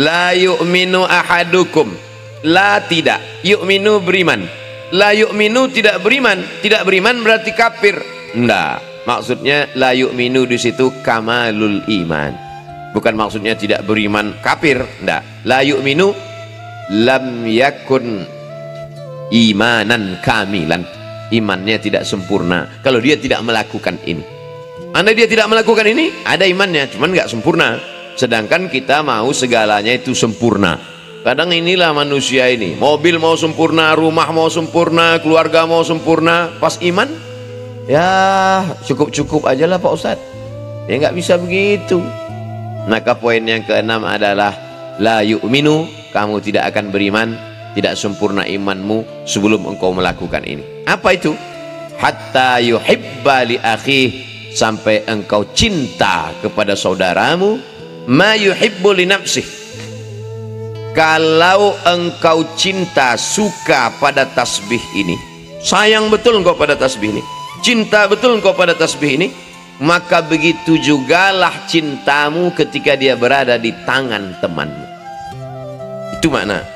La yu'minu ahadukum. La tidak. Yu'minu beriman. La yu'minu tidak beriman. Tidak beriman berarti kafir. Enggak. Maksudnya la yu'minu di situ kamalul iman. Bukan maksudnya tidak beriman kafir. Enggak. La yu'minu lam yakun imanan kamilan. Imannya tidak sempurna kalau dia tidak melakukan ini. Andai dia tidak melakukan ini, ada imannya, cuman nggak sempurna. Sedangkan kita mau segalanya itu sempurna. Kadang inilah manusia ini, mobil mau sempurna, rumah mau sempurna, keluarga mau sempurna, pas iman ya cukup-cukup aja lah Pak Ustadz. Ya nggak bisa begitu. Maka poin yang keenam adalah la yu'minu, kamu tidak akan beriman, tidak sempurna imanmu sebelum engkau melakukan ini. Apa itu? Hatta yuhibba li akhih, sampai engkau cinta kepada saudaramu ma yuhibbu li nafsih. Kalau engkau cinta, suka pada tasbih ini, sayang betul engkau pada tasbih ini, cinta betul engkau pada tasbih ini, maka begitu jugalah cintamu ketika dia berada di tangan temanmu. Itu makna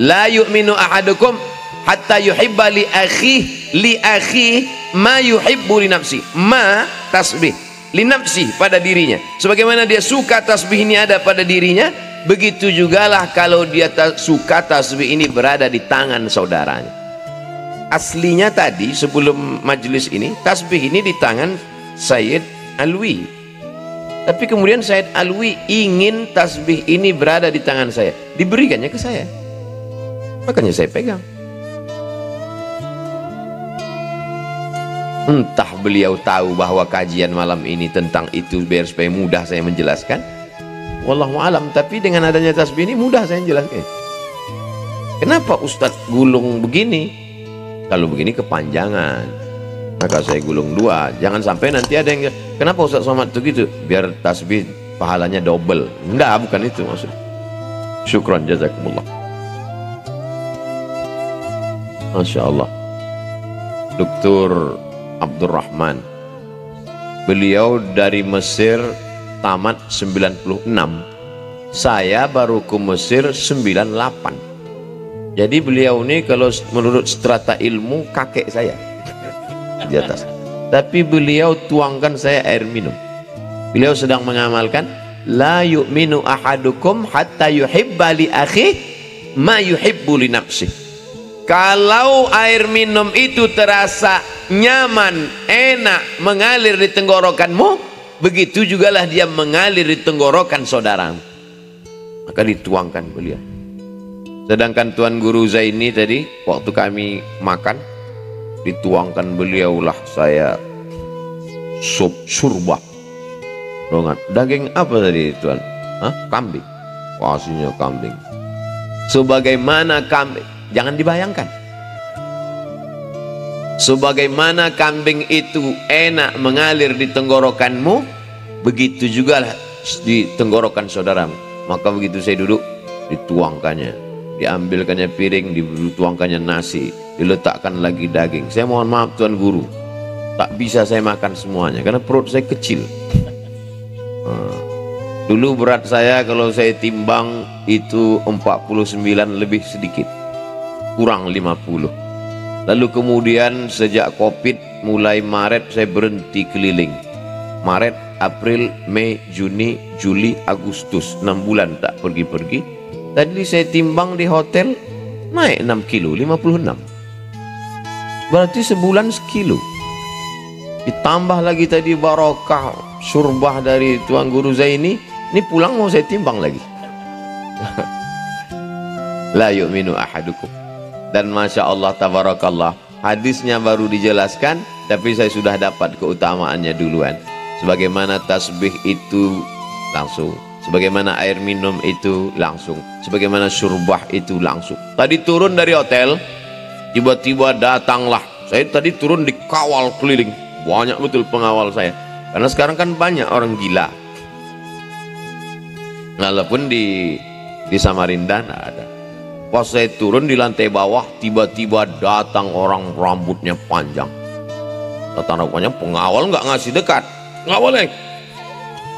la yu'minu ahadukum hatta yuhibba li akhi ma yuhibbu li nafsi. Ma tasbih li nafsi, pada dirinya, sebagaimana dia suka tasbih ini ada pada dirinya, begitu jugalah kalau dia suka tasbih ini berada di tangan saudaranya. Aslinya tadi sebelum majelis ini, tasbih ini di tangan Sayyid Alwi, tapi kemudian Sayyid Alwi ingin tasbih ini berada di tangan saya, diberikannya ke saya, makanya saya pegang. Entah beliau tahu bahwa kajian malam ini tentang itu biar supaya mudah saya menjelaskan, wallahu alam. Tapi dengan adanya tasbih ini mudah saya menjelaskan. Kenapa Ustadz gulung begini? Kalau begini kepanjangan, maka saya gulung dua. Jangan sampai nanti ada yang, kenapa Ustadz Somad itu gitu? Biar tasbih pahalanya double. Enggak, bukan itu maksudnya. Syukran, jazakumullah. Masya Allah. Dr. Abdurrahman, beliau dari Mesir tamat 96, saya baru ke Mesir 98. Jadi beliau ini kalau menurut strata ilmu kakek saya di atas, tapi beliau tuangkan saya air minum. Beliau sedang mengamalkan la yu'minu ahadukum hatta yuhibba li akhi ma yuhibbu li nafsih. Kalau air minum itu terasa nyaman, enak, mengalir di tenggorokanmu, begitu jugalah dia mengalir di tenggorokan saudaramu. Maka dituangkan beliau. Sedangkan Tuan Guru Zaini tadi, waktu kami makan, dituangkan beliaulah saya sup surbah. Daging apa tadi Tuan? Hah? Kambing. Pastinya kambing. Sebagaimana kambing, jangan dibayangkan. Sebagaimana kambing itu enak mengalir di tenggorokanmu, begitu juga di tenggorokan saudaramu. Maka begitu saya duduk, dituangkannya, diambilkannya piring, dituangkannya nasi, diletakkan lagi daging. Saya mohon maaf Tuan Guru, tak bisa saya makan semuanya karena perut saya kecil. Dulu berat saya kalau saya timbang itu 49 lebih sedikit, kurang 50. Lalu kemudian sejak Covid mulai Maret saya berhenti keliling. Maret, April, Mei, Juni, Juli, Agustus, 6 bulan tak pergi-pergi. Tadi saya timbang di hotel naik 6 kilo, 56. Berarti sebulan sekilo. Ditambah lagi tadi barokah surbah dari Tuan Guru Zaini, ini pulang mau saya timbang lagi. La yu'minu ahadukum. Dan Masya Allah tabarakallah, hadisnya baru dijelaskan, tapi saya sudah dapat keutamaannya duluan. Sebagaimana tasbih itu langsung, sebagaimana air minum itu langsung, sebagaimana surbah itu langsung. Tadi turun dari hotel, tiba-tiba datanglah, saya tadi turun dikawal keliling, banyak betul pengawal saya, karena sekarang kan banyak orang gila. Walaupun di Samarinda nggak ada. Pas saya turun di lantai bawah, tiba-tiba datang orang rambutnya panjang. Datang rupanya pengawal nggak ngasih dekat, nggak boleh.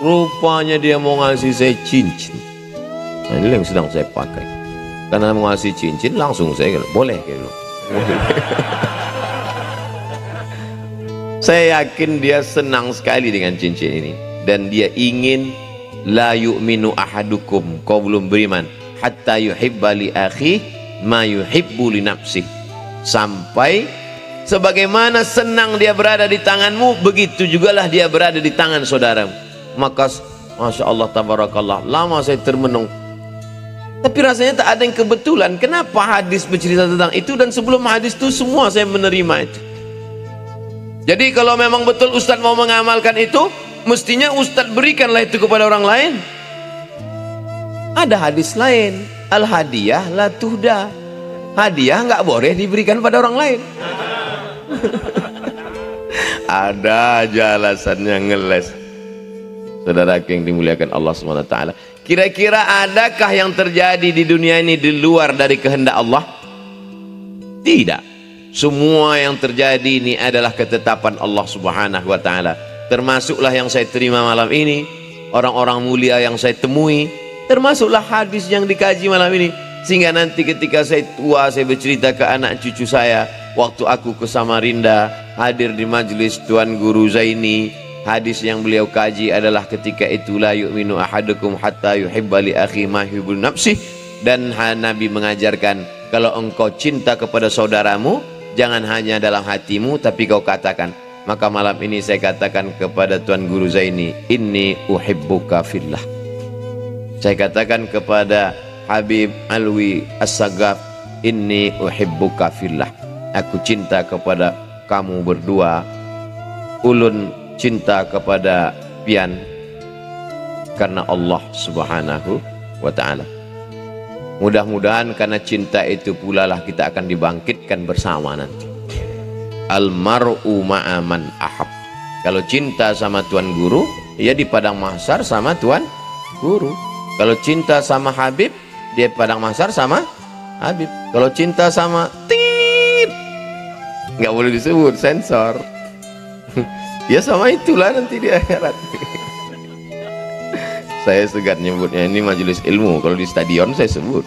Rupanya dia mau ngasih saya cincin. Nah, ini yang sedang saya pakai. Karena mau ngasih cincin langsung saya boleh gitu. Saya yakin dia senang sekali dengan cincin ini, dan dia ingin la yu'minu ahadukum, kau belum beriman, hatta yuhibba li akhi ma yuhibbu li nafsih, sampai sebagaimana senang dia berada di tanganmu, begitu jugalah dia berada di tangan saudaramu. Maka Masya Allah tabarakallah, lama saya termenung, tapi rasanya tak ada yang kebetulan. Kenapa hadis bercerita tentang itu, dan sebelum hadis itu semua saya menerima itu. Jadi kalau memang betul Ustadz mau mengamalkan itu, mestinya Ustadz berikanlah itu kepada orang lain. Ada hadis lain, al hadiah la tuhda, hadiah nggak boleh diberikan pada orang lain. Ada aja alasannya ngeles. Saudara yang dimuliakan Allah SWT, kira-kira adakah yang terjadi di dunia ini di luar dari kehendak Allah? Tidak. Semua yang terjadi ini adalah ketetapan Allah Subhanahu wa Ta'ala. Termasuklah yang saya terima malam ini, orang-orang mulia yang saya temui, termasuklah hadis yang dikaji malam ini, sehingga nanti ketika saya tua, saya bercerita ke anak cucu saya, waktu aku ke Samarinda hadir di majelis Tuan Guru Zaini, hadis yang beliau kaji adalah ketika itu la yu'minu ahadukum hatta yuhibba li akhi ma yuhibbu nafsih. Dan Nabi mengajarkan, kalau engkau cinta kepada saudaramu, jangan hanya dalam hatimu, tapi kau katakan. Maka malam ini saya katakan kepada Tuan Guru Zaini, inni uhibbuka fillah. Saya katakan kepada Habib Alwi As-Sagaf, inni uhibbuka fillah. Aku cinta kepada kamu berdua. Ulun cinta kepada pian karena Allah Subhanahu wa Ta'ala. Mudah-mudahan karena cinta itu pula lah kita akan dibangkitkan bersama nanti. Almar'u ma'aman ahab. Kalau cinta sama Tuan Guru, ya di padang mahsyar sama Tuan Guru. Kalau cinta sama Habib, dia padang mahsyar sama Habib. Kalau cinta sama tit, nggak boleh disebut, sensor. Ya sama itulah nanti di akhirat. Saya segan nyebutnya, ini majelis ilmu. Kalau di stadion saya sebut.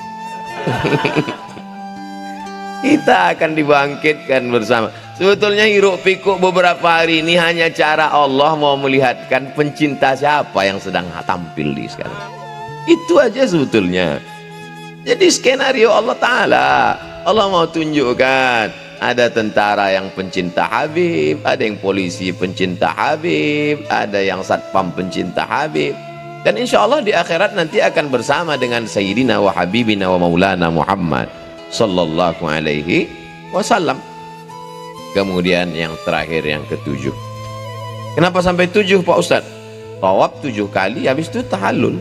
Kita akan dibangkitkan bersama. Sebetulnya hiruk pikuk beberapa hari ini hanya cara Allah mau melihatkan pencinta siapa yang sedang tampil di sekarang. Itu aja sebetulnya. Jadi skenario Allah Ta'ala, Allah mau tunjukkan ada tentara yang pencinta Habib, ada yang polisi pencinta Habib, ada yang satpam pencinta Habib. Dan insya Allah di akhirat nanti akan bersama dengan Sayyidina wa Habibina wa Maulana Muhammad sallallahu alaihi wasallam. Kemudian yang terakhir, yang ketujuh. Kenapa sampai 7 Pak Ustadz? Tawaf 7 kali, habis itu tahallul.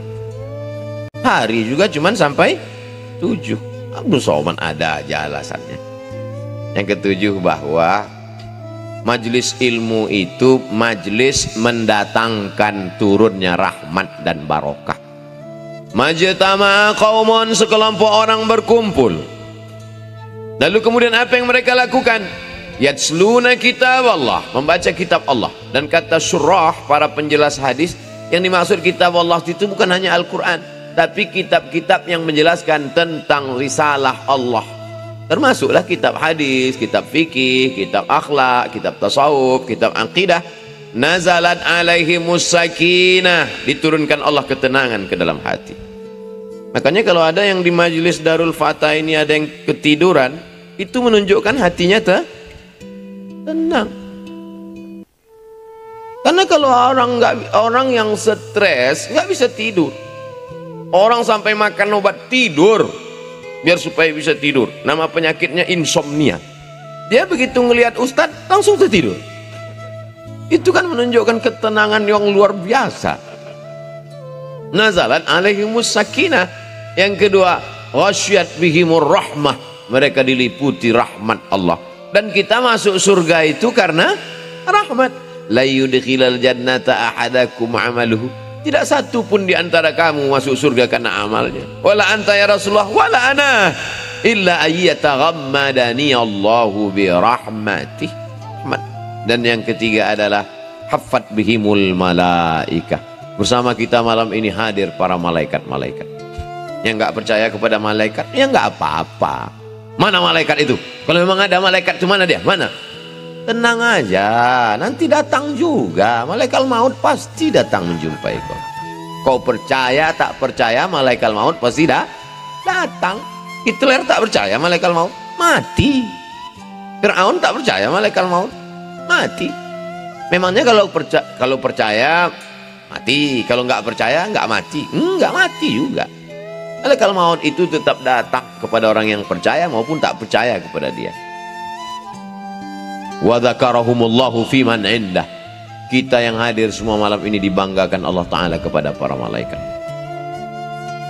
Hari juga cuman sampai 7. Abdul Somad ada aja alasannya. Yang ketujuh, bahwa majelis ilmu itu majelis mendatangkan turunnya rahmat dan barokah. Majtama'a qaumun, sekelompok orang berkumpul. Lalu kemudian apa yang mereka lakukan? Yatsluna kitab Allah, membaca kitab Allah. Dan kata syurah, para penjelas hadis, yang dimaksud kitab Allah itu bukan hanya Al-Quran, tapi kitab-kitab yang menjelaskan tentang risalah Allah. Termasuklah kitab hadis, kitab fikih, kitab akhlak, kitab tasawuf, kitab aqidah. Nazalat alaihimus sakinah, diturunkan Allah ketenangan ke dalam hati. Makanya kalau ada yang di majelis Darul Fatah ini ada yang ketiduran, itu menunjukkan hatinya tenang. Karena kalau orang yang stres nggak bisa tidur. Orang sampai makan obat tidur biar supaya bisa tidur. Nama penyakitnya insomnia. Dia begitu ngelihat Ustadz langsung tertidur. Itu kan menunjukkan ketenangan yang luar biasa. Nazalat alaihimus sakinah. Yang kedua, wasyat bihimur rahmah. Mereka diliputi rahmat Allah. Dan kita masuk surga itu karena rahmat. La yudkhilal jannata ahadakum amaluhu. Tidak satu pun di antara kamu masuk surga karena amalnya. Wala anta ya Rasulullah, wala ana illa ayyataghammadani Allahu bi rahmatih. Dan yang ketiga adalah haffat bihimul malaikah. Bersama kita malam ini hadir para malaikat-malaikat. yang nggak percaya kepada malaikat, ya nggak apa-apa. Mana malaikat itu? Kalau memang ada malaikat, cuma dia mana? Tenang aja, nanti datang juga. Malaikat maut pasti datang menjumpai kau. Kau percaya tak percaya, malaikat maut pasti datang. Hitler tak percaya malaikat maut, mati. Fir'aun tak percaya malaikat maut, mati. Memangnya kalau percaya mati, kalau nggak percaya nggak mati? Nggak mati juga. Malaikat maut itu tetap datang kepada orang yang percaya maupun tak percaya kepada dia. Wa dzakarahumullahu fiman indah. Kita yang hadir semua malam ini dibanggakan Allah Ta'ala kepada para malaikat.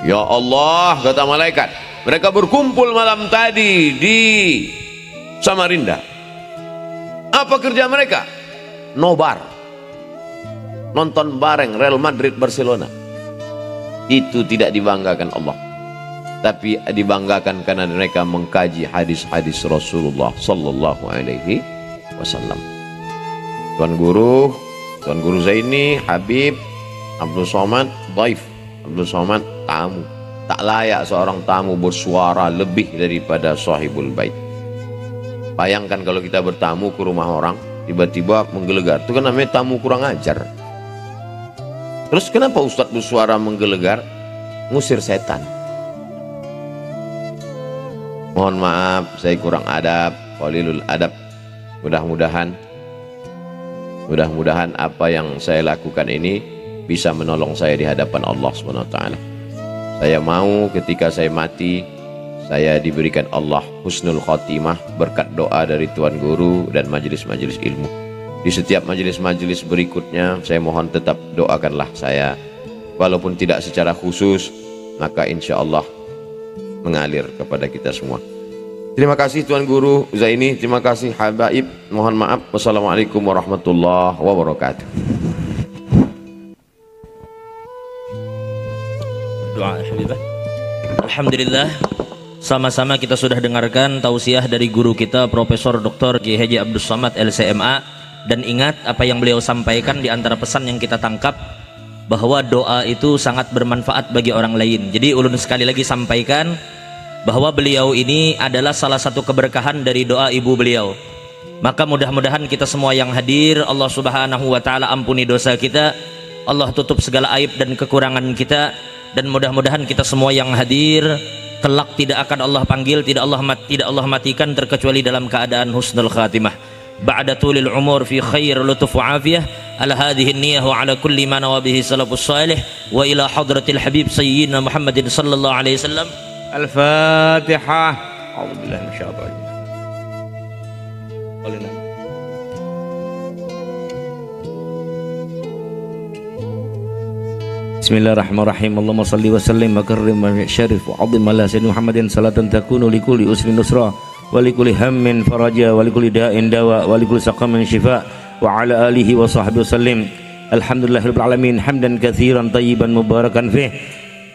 Ya Allah, kata malaikat, mereka berkumpul malam tadi di Samarinda. Apa kerja mereka? Nobar, nonton bareng Real Madrid Barcelona. Itu tidak dibanggakan Allah, tapi dibanggakan karena mereka mengkaji hadis-hadis Rasulullah Sallallahu Alaihi Wasallam. Tuan Guru Zaini, Habib Abdul Somad, Daif Abdul Somad, tamu. Tak layak seorang tamu bersuara lebih daripada sahibul bait. Bayangkan kalau kita bertamu ke rumah orang, tiba-tiba menggelegar, itu kan namanya tamu kurang ajar. Terus kenapa Ustadz bersuara menggelegar? Ngusir setan. Mohon maaf, saya kurang adab, qalilul adab. Mudah-mudahan apa yang saya lakukan ini bisa menolong saya di hadapan Allah Subhanahu wa taala. Saya mau ketika saya mati, saya diberikan Allah husnul khotimah berkat doa dari Tuan Guru dan majelis-majelis ilmu. Di setiap majelis-majelis berikutnya saya mohon tetap doakanlah saya, walaupun tidak secara khusus, maka insya Allah mengalir kepada kita semua. Terima kasih Tuan Guru Zaini, terima kasih Habaib, mohon maaf. Wassalamualaikum warahmatullahi wabarakatuh. Doa Habibah. Alhamdulillah, sama-sama kita sudah dengarkan tausiah dari guru kita Profesor Dr. Kiai Haji Abdul Somad LCMA. Dan ingat apa yang beliau sampaikan, di antara pesan yang kita tangkap bahwa doa itu sangat bermanfaat bagi orang lain. Jadi ulun sekali lagi sampaikan bahwa beliau ini adalah salah satu keberkahan dari doa ibu beliau. Maka mudah-mudahan kita semua yang hadir, Allah Subhanahu wa taala ampuni dosa kita, Allah tutup segala aib dan kekurangan kita, dan mudah-mudahan kita semua yang hadir kelak tidak akan Allah panggil, tidak Allah matikan terkecuali dalam keadaan husnul khatimah. Ba'da tulil umur fi khair lutuf wa afiyah ala hadhihi niyyah wa ala kulli ma nawa bihi salafus salih wa ila hadratil habib sayyidina Muhammadin sallallahu alaihi wasallam. Al-Fatihah. A'udzubillahi minasyaitonir rajim. Bismillahirrahmanirrahim. Allahumma salli wa sallim wa karrim wa syarif wa 'azim ala sayyidina Muhammadin salatan takunu li kulli usrin nusra wa likulli hammin faraja wa likulli da'in dawa wa likulli saqamin shifa wa ala alihi wa sahbihi wasallim. Alhamdulillahirabbil alamin hamdan katsiran tayyiban mubarakan fih.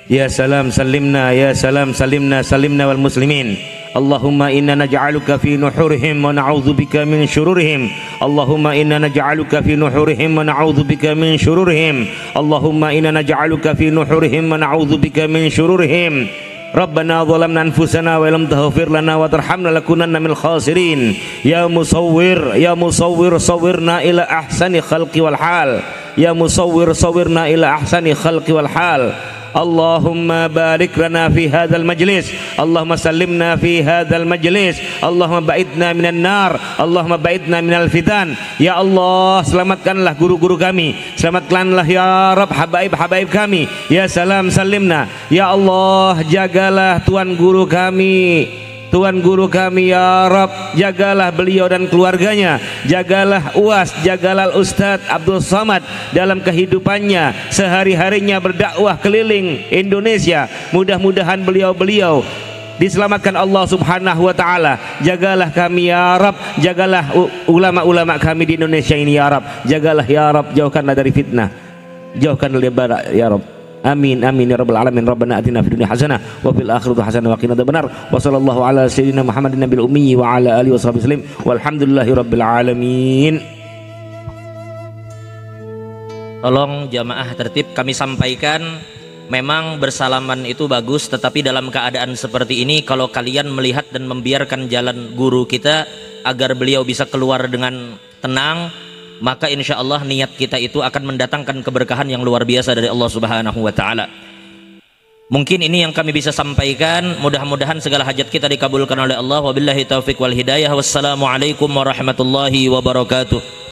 Ya salam salimna, ya salam salimna, salimna wal muslimin. Allahumma inna naj'aluka fi nuhurihim wa na'udzubika min syururihim. Allahumma inna naj'aluka fi nuhurihim wa na'udzubika min syururihim. Allahumma inna naj'aluka fi nuhurihim wa na'udzubika min syururihim. Rabbana zalamna anfusana wa lam taghfir lana wa tarhamna lakunanna minal khasirin. Ya musawwir sawwirna ila ahsani khalqi wal hal. Ya musawwir sawwirna ila ahsani khalqi wal hal. Allahumma barik lana fi hadzal majlis. Allahumma sallimna fi hadzal majlis. Allahumma ba'idna minan nar. Allahumma ba'idna minal fitan. Ya Allah, selamatkanlah guru-guru kami, selamatkanlah ya Rabb habaib-habaib kami. Ya salam salimna. Ya Allah, jagalah tuan guru kami, Tuan guru kami ya Rabb, jagalah beliau dan keluarganya, jagalah UAS, jagalah Ustadz Abdul Somad dalam kehidupannya sehari-harinya berdakwah keliling Indonesia. Mudah-mudahan beliau diselamatkan Allah Subhanahu wa taala. Jagalah kami ya Rabb, jagalah ulama-ulama kami di Indonesia ini ya Rabb, jagalah ya Rabb, jauhkanlah dari fitnah, jauhkanlah dari bara ya Rabb. Amin amin ya rabbal alamin. Rabbana atina fid dunya hasanah wa fil akhirati hasanah wa qina adzabannar. Wa sallallahu ala sayyidina Muhammadin nabiyil ummi wa ala alihi washabihi wasallam. Walhamdulillahi rabbil alamin. Tolong jamaah tertib, kami sampaikan memang bersalaman itu bagus, tetapi dalam keadaan seperti ini kalau kalian melihat dan membiarkan jalan guru kita agar beliau bisa keluar dengan tenang, maka insya Allah niat kita itu akan mendatangkan keberkahan yang luar biasa dari Allah Subhanahu wa Ta'ala. Mungkin ini yang kami bisa sampaikan. Mudah-mudahan segala hajat kita dikabulkan oleh Allah. Wabillahi taufiq wal hidayah. Wassalamualaikum warahmatullahi wabarakatuh.